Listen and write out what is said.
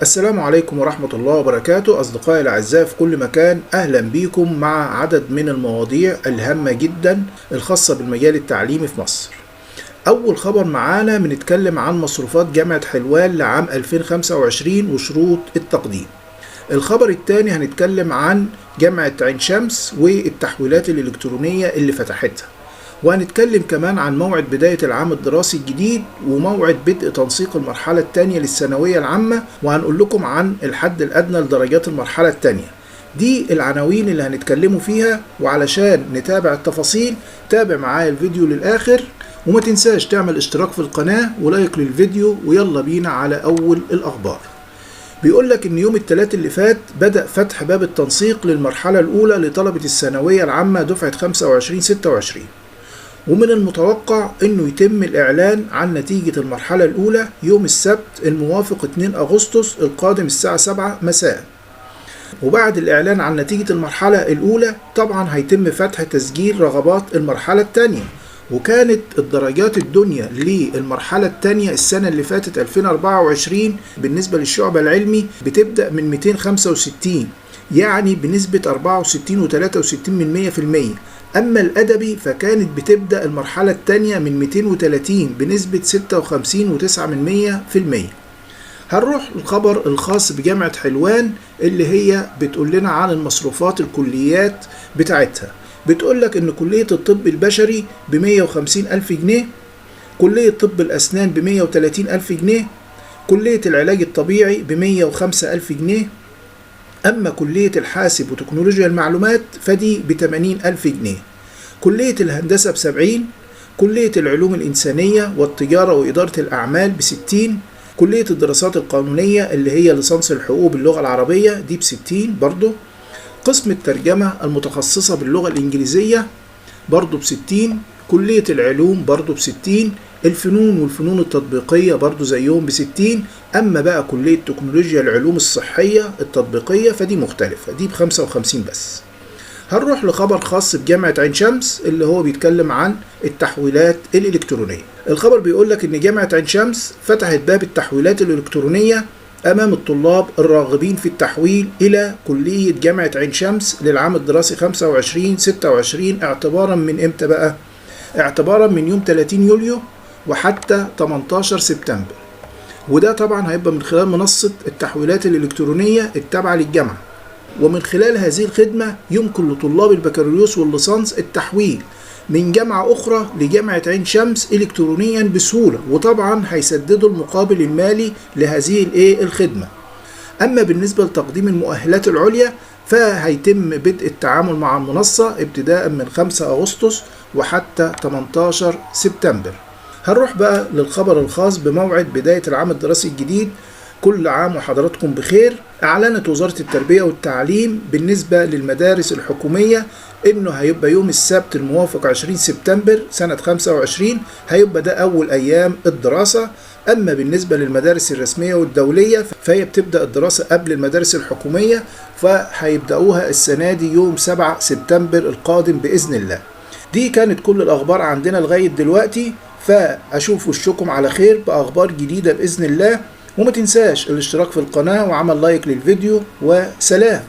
السلام عليكم ورحمة الله وبركاته. أصدقائي الأعزاء في كل مكان، أهلا بيكم مع عدد من المواضيع الهامة جدا الخاصة بالمجال التعليمي في مصر. أول خبر معانا بنتكلم عن مصروفات جامعة حلوان لعام 2025 وشروط التقديم. الخبر الثاني هنتكلم عن جامعة عين شمس والتحويلات الإلكترونية اللي فتحتها، وهنتكلم كمان عن موعد بداية العام الدراسي الجديد وموعد بدء تنسيق المرحلة الثانية للثانوية العامة، وهنقول لكم عن الحد الأدنى لدرجات المرحلة الثانية. دي العناوين اللي هنتكلموا فيها، وعلشان نتابع التفاصيل تابع معايا الفيديو للآخر، وما تنساش تعمل اشتراك في القناة ولايك للفيديو. ويلا بينا على أول الأخبار. بيقولك إن يوم الثلاث اللي فات بدأ فتح باب التنسيق للمرحلة الأولى لطلبة الثانوية العامة دفعة 25-26، ومن المتوقع انه يتم الاعلان عن نتيجة المرحلة الاولى يوم السبت الموافق 2 اغسطس القادم الساعة 7 مساء. وبعد الاعلان عن نتيجة المرحلة الاولى طبعا هيتم فتح تسجيل رغبات المرحلة الثانية، وكانت الدرجات الدنيا للمرحلة الثانية السنة اللي فاتت 2024 بالنسبة للشعب العلمي بتبدأ من 265، يعني بنسبة 64.63%. أما الأدبي فكانت بتبدأ المرحلة الثانية من 230 بنسبة 56.9%. هنروح الخبر الخاص بجامعة حلوان اللي هي بتقول لنا عن المصروفات الكليات بتاعتها. بتقولك إن كلية الطب البشري ب150 ألف جنيه، كلية طب الأسنان ب130 ألف جنيه، كلية العلاج الطبيعي ب105 ألف جنيه. أما كلية الحاسب وتكنولوجيا المعلومات فدي ب80 ألف جنيه، كلية الهندسة ب70، كلية العلوم الإنسانية والتجارة وإدارة الأعمال ب60، كلية الدراسات القانونية اللي هي ليسانس الحقوق باللغة العربية دي ب60 برضو، قسم الترجمة المتخصصة باللغة الإنجليزية برضو ب60، كلية العلوم برضو ب60، الفنون والفنون التطبيقية برضو زيهم ب60. أما بقى كلية تكنولوجيا العلوم الصحية التطبيقية فدي مختلفة، دي ب55 بس. هنروح لخبر خاص بجامعة عين شمس اللي هو بيتكلم عن التحويلات الإلكترونية. الخبر بيقولك إن جامعة عين شمس فتحت باب التحويلات الإلكترونية أمام الطلاب الراغبين في التحويل إلى كلية جامعة عين شمس للعام الدراسي 25-26 اعتبارا من إمتى بقى؟ اعتبارا من يوم 30 يوليو وحتى 18 سبتمبر، وده طبعا هيبقى من خلال منصة التحويلات الإلكترونية التابعة للجامعة. ومن خلال هذه الخدمة يمكن لطلاب البكالوريوس والليسانس التحويل من جامعة أخرى لجامعة عين شمس إلكترونيا بسهولة، وطبعا هيسددوا المقابل المالي لهذه الخدمة. أما بالنسبة لتقديم المؤهلات العليا فهيتم بدء التعامل مع المنصة ابتداء من 5 أغسطس وحتى 18 سبتمبر. هنروح بقى للخبر الخاص بموعد بداية العام الدراسي الجديد. كل عام وحضراتكم بخير. أعلنت وزارة التربية والتعليم بالنسبة للمدارس الحكومية إنه هيبقى يوم السبت الموافق 20 سبتمبر سنة 25 هيبقى ده أول أيام الدراسة. أما بالنسبة للمدارس الرسمية والدولية فهي بتبدأ الدراسة قبل المدارس الحكومية، فهيبدأوها السنة دي يوم 7 سبتمبر القادم بإذن الله. دي كانت كل الأخبار عندنا لغاية دلوقتي، فأشوف وشكم على خير بأخبار جديدة بإذن الله. وما تنساش الاشتراك في القناة وعمل لايك للفيديو، وسلام.